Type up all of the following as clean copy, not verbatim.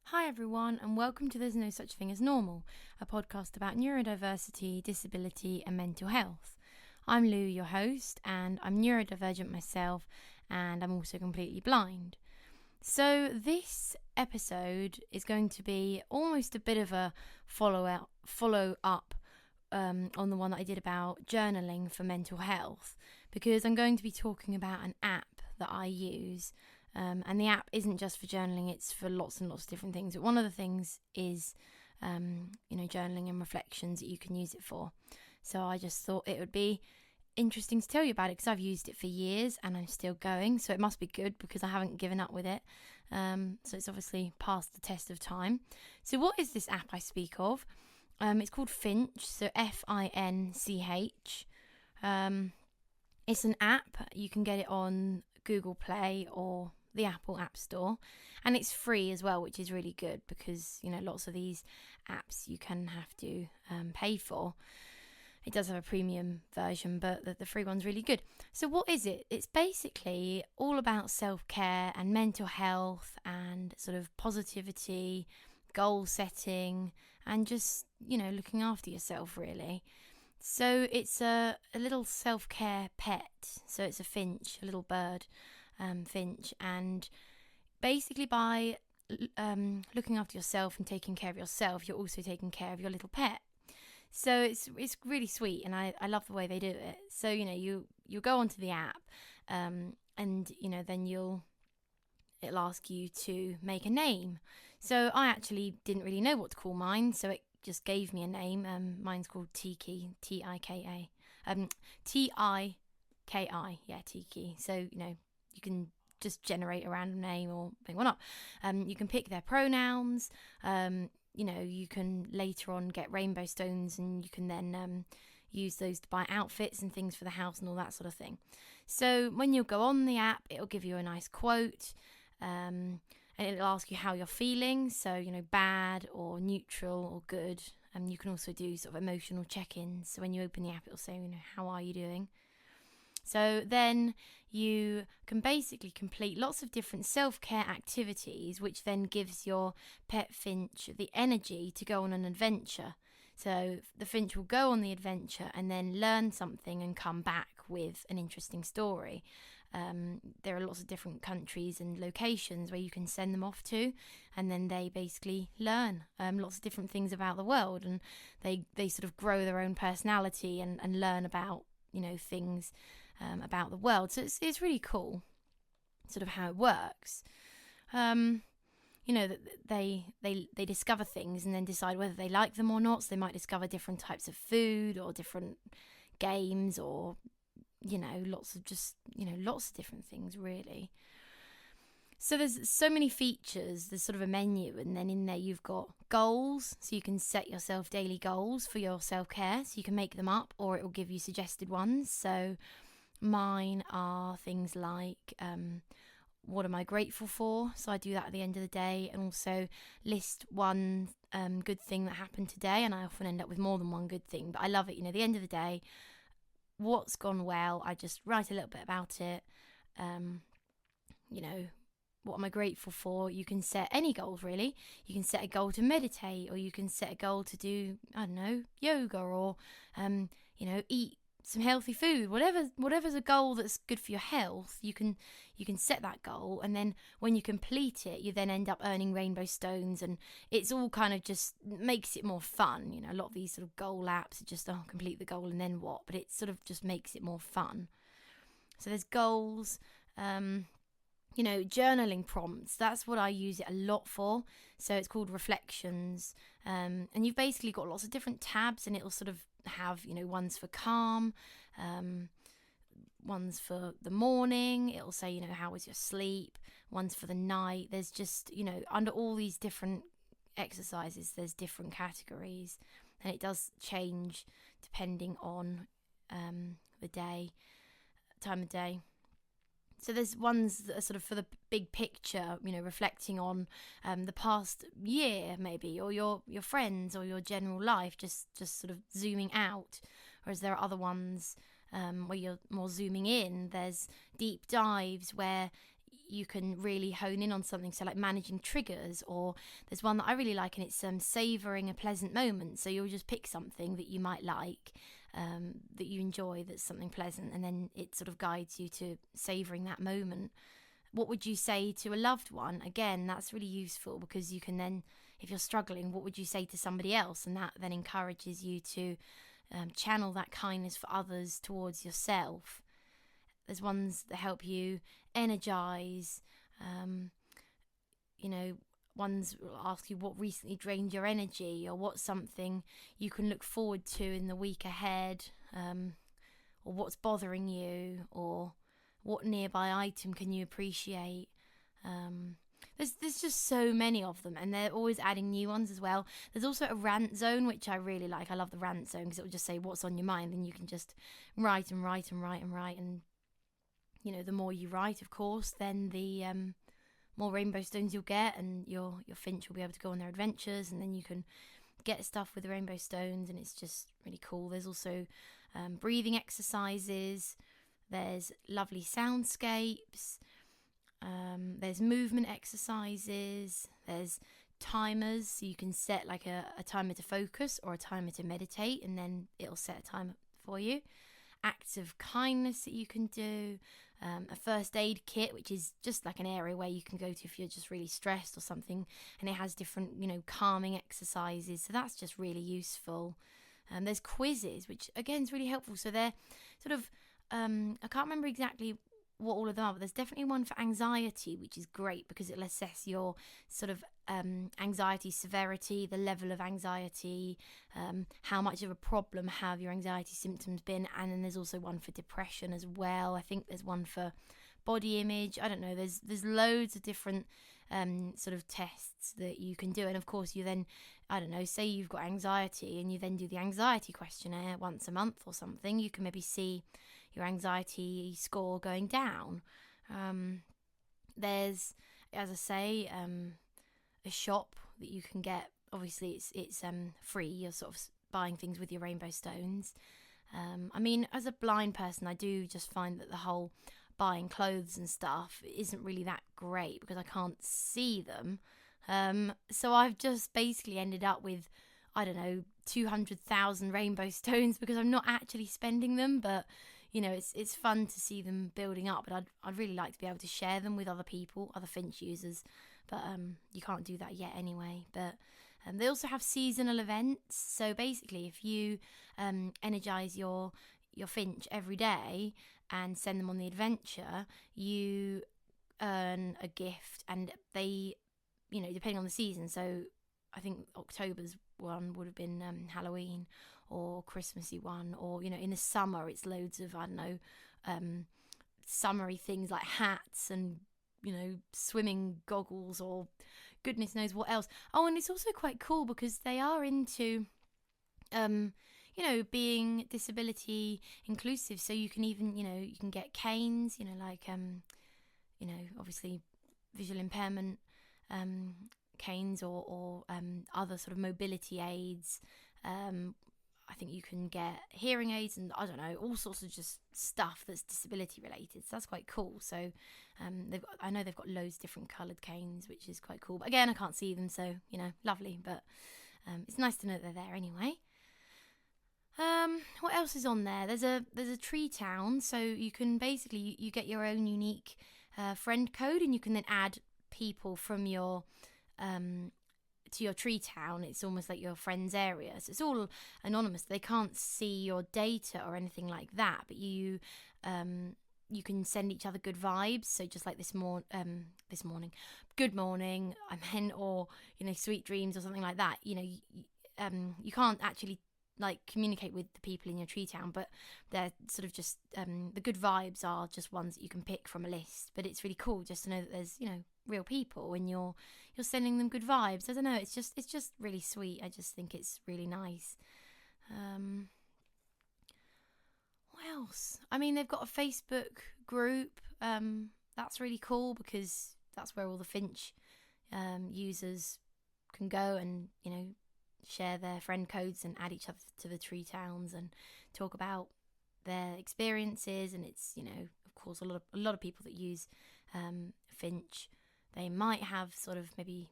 Hi everyone, and welcome to There's No Such Thing as Normal, a podcast about neurodiversity, disability and mental health. I'm Lou, your host, and I'm neurodivergent myself, and I'm also completely blind. So this episode is going to be almost a bit of a follow up on the one that I did about journaling for mental health, because I'm going to be talking about an app that I use. And the app isn't just for journaling, it's for lots and lots of different things. But one of the things is, journaling and reflections that you can use it for. So I just thought it would be interesting to tell you about it because I've used it for years and I'm still going. So it must be good because I haven't given up with it. So it's obviously passed the test of time. So what is this app I speak of? It's called Finch, so Finch. It's an app. You can get it on Google Play or the Apple App Store, and it's free as well, which is really good because lots of these apps you can have to pay for. It does have a premium version, but the free one's really good. So what is it? It's basically all about self-care and mental health and sort of positivity, goal setting, and just looking after yourself really. So it's a little self-care pet. So it's a finch, a little bird, finch. And basically by looking after yourself and taking care of yourself, you're also taking care of your little pet. So it's really sweet, and I love the way they do it. So you go onto the app, and then it'll ask you to make a name. So I actually didn't really know what to call mine, so it just gave me a name. Mine's called Tiki, Tika. Tiki, yeah, Tiki. So you can just generate a random name or pick one up. You can pick their pronouns. You can later on get rainbow stones, and you can then use those to buy outfits and things for the house and all that sort of thing. So when you go on the app, it'll give you a nice quote. And it'll ask you how you're feeling, so bad or neutral or good. And you can also do sort of emotional check-ins. So when you open the app, it'll say how are you doing. So then you can basically complete lots of different self-care activities, which then gives your pet finch the energy to go on an adventure. So the finch will go on the adventure and then learn something and come back with an interesting story. There are lots of different countries and locations where you can send them off to, and then they basically learn lots of different things about the world, and they sort of grow their own personality and learn about things about the world. So it's really cool sort of how it works. That they discover things and then decide whether they like them or not. So they might discover different types of food or different games or lots of different things really. So there's so many features. There's sort of a menu, and then in there you've got goals, so you can set yourself daily goals for your self-care. So you can make them up, or it will give you suggested ones. So mine are things like what am I grateful for? So I do that at the end of the day, and also list one good thing that happened today, and I often end up with more than one good thing, but I love it. At the end of the day, what's gone well, I just write a little bit about it. What am I grateful for? You can set any goals really. You can set a goal to meditate, or you can set a goal to do, yoga, or eat some healthy food. Whatever's a goal that's good for your health, you can set that goal, and then when you complete it, you then end up earning rainbow stones, and it's all kind of just makes it more fun. A lot of these sort of goal apps are just complete the goal and then what, but it sort of just makes it more fun. So there's goals. Journaling prompts, that's what I use it a lot for. So it's called reflections, and you've basically got lots of different tabs, and it'll sort of have ones for calm, ones for the morning. It'll say how was your sleep, ones for the night. There's just under all these different exercises there's different categories, and it does change depending on the time of day. So there's ones that are sort of for the big picture, reflecting on the past year maybe, or your friends or your general life, just sort of zooming out. Whereas there are other ones where you're more zooming in. There's deep dives where you can really hone in on something. So like managing triggers, or there's one that I really like, and it's savouring a pleasant moment. So you'll just pick something that you might like, that you enjoy, that's something pleasant, and then it sort of guides you to savouring that moment. What would you say to a loved one? Again, that's really useful, because you can then, if you're struggling, what would you say to somebody else? And that then encourages you to channel that kindness for others towards yourself. There's ones that help you energize. Ones will ask you what recently drained your energy, or what's something you can look forward to in the week ahead, or what's bothering you, or what nearby item can you appreciate. There's just so many of them, and they're always adding new ones as well. There's also a rant zone, which I really like. I love the rant zone, because it will just say what's on your mind, and you can just write and write and write and write. And the more you write, of course, then the more rainbow stones you'll get, and your Finch will be able to go on their adventures, and then you can get stuff with the rainbow stones, and it's just really cool. There's also breathing exercises. There's lovely soundscapes. There's movement exercises. There's timers, so you can set like a timer to focus or a timer to meditate, and then it'll set a timer for you. Acts of kindness that you can do. A first aid kit, which is just like an area where you can go to if you're just really stressed or something, and it has different calming exercises, so that's just really useful. There's quizzes, which again is really helpful. So they're sort of I can't remember exactly what all of them are, but there's definitely one for anxiety, which is great, because it'll assess your sort of anxiety severity, the level of anxiety, how much of a problem have your anxiety symptoms been. And then there's also one for depression as well. I think there's one for body image. I don't know, there's loads of different sort of tests that you can do. And of course, you then, I don't know, say you've got anxiety, and you then do the anxiety questionnaire once a month or something, you can maybe see your anxiety score going down. There's, as I say, a shop that you can get. Obviously, it's free. You're sort of buying things with your rainbow stones. I mean, as a blind person, I do just find that the whole buying clothes and stuff isn't really that great, because I can't see them. So I've just basically ended up with, I don't know, 200,000 rainbow stones, because I'm not actually spending them, but it's fun to see them building up. But I'd really like to be able to share them with other people, other Finch users, but you can't do that yet anyway. But they also have seasonal events. So basically, if you energize your Finch every day and send them on the adventure, you earn a gift, and they, depending on the season. So I think October's one would have been Halloween, or Christmassy one, or in the summer it's loads of, I don't know, summery things like hats and swimming goggles, or goodness knows what else. Oh, and it's also quite cool, because they are into being disability inclusive. So you can even you can get canes, like obviously visual impairment canes, or other sort of mobility aids. I think you can get hearing aids, and I don't know, all sorts of just stuff that's disability related. So that's quite cool. So I know they've got loads of different coloured canes, which is quite cool. But again, I can't see them, so lovely. But it's nice to know they're there anyway. What else is on there? There's a tree town, so you can basically you get your own unique friend code, and you can then add people from your to your tree town. It's almost like your friend's area, so it's all anonymous. They can't see your data or anything like that, but you can send each other good vibes. So just like this morning, good morning, I meant, or sweet dreams or something like that. You can't actually like communicate with the people in your tree town, but they're sort of just the good vibes are just ones that you can pick from a list. But it's really cool just to know that there's real people, and you're sending them good vibes. I don't know, it's just really sweet. I just think it's really nice. What else? I mean, they've got a Facebook group. That's really cool, because that's where all the Finch users can go and share their friend codes and add each other to the tree towns and talk about their experiences. And it's of course a lot of people that use Finch, they might have sort of maybe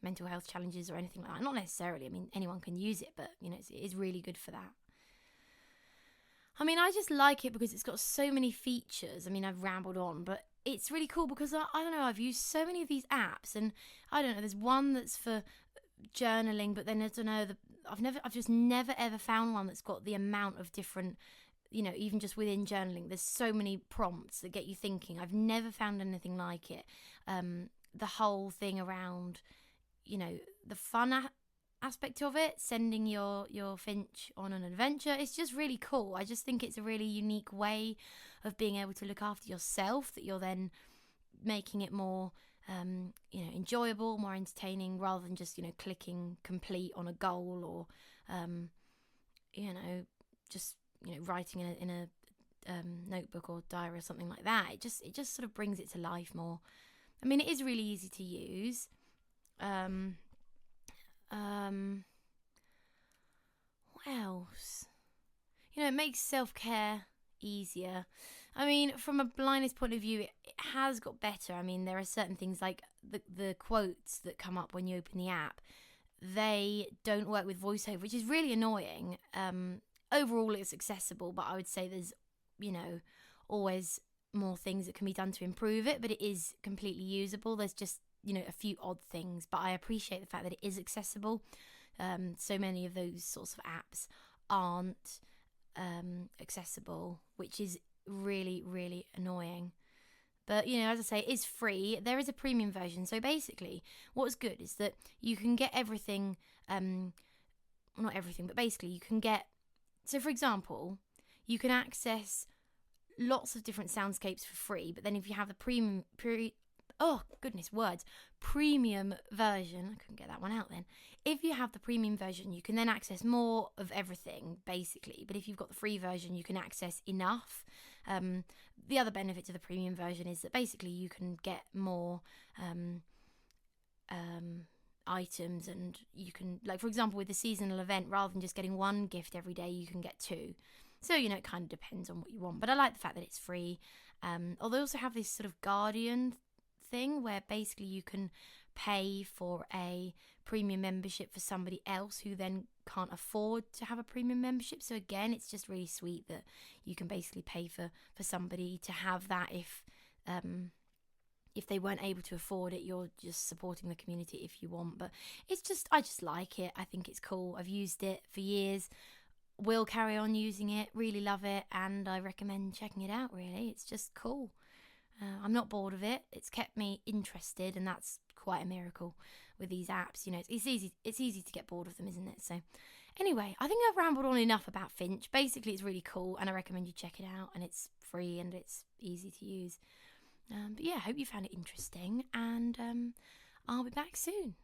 mental health challenges or anything like that. Not necessarily. I mean, anyone can use it, but you know, it is really good for that. I mean, I just like it because it's got so many features. I mean, I've rambled on, but it's really cool because I don't know, I've used so many of these apps, and I don't know, there's one that's for journaling, but then I don't know, I've just never ever found one that's got the amount of different, you know, even just within journaling, there's so many prompts that get you thinking. I've never found anything like it. The whole thing around, you know, the fun aspect of it, sending your Finch on an adventure, it's just really cool. I just think it's a really unique way of being able to look after yourself, that you're then making it more you know, enjoyable, more entertaining, rather than just, you know, clicking complete on a goal, or you know, just, you know, writing in a notebook or diary or something like that. It just sort of brings it to life more. I mean, it is really easy to use. What else? You know, it makes self-care easier. I mean, from a blindness point of view, it has got better. I mean, there are certain things like the quotes that come up when you open the app. They don't work with voiceover, which is really annoying. Overall, it's accessible, but I would say there's, you know, always more things that can be done to improve it, but it is completely usable. There's just, you know, a few odd things, but I appreciate the fact that it is accessible. So many of those sorts of apps aren't accessible, which is really, really annoying. But, you know, as I say, it is free. There is a premium version. So basically, what's good is that you can get everything, well, not everything, but basically you can get, so for example, you can access lots of different soundscapes for free, but then if you have the premium version, I couldn't get that one out then. If you have the premium version, you can then access more of everything, basically. But if you've got the free version, you can access enough. The other benefit to the premium version is that basically you can get more items, and you can, like, for example, with the seasonal event, rather than just getting one gift every day, you can get two. So, you know, it kind of depends on what you want. But I like the fact that it's free. Although they also have this sort of Guardian thing where basically you can pay for a premium membership for somebody else who then can't afford to have a premium membership. So again, it's just really sweet that you can basically pay for somebody to have that if they weren't able to afford it. You're just supporting the community if you want. But I just like it. I think it's cool. I've used it for years. Will carry on using it. Really love it, and I recommend checking it out. Really, it's just cool. I'm not bored of it. It's kept me interested, and that's quite a miracle with these apps. You know, it's easy to get bored of them, isn't it? So anyway, I think I've rambled on enough about Finch. Basically, it's really cool, and I recommend you check it out, and it's free and it's easy to use. But yeah, I hope you found it interesting, and I'll be back soon.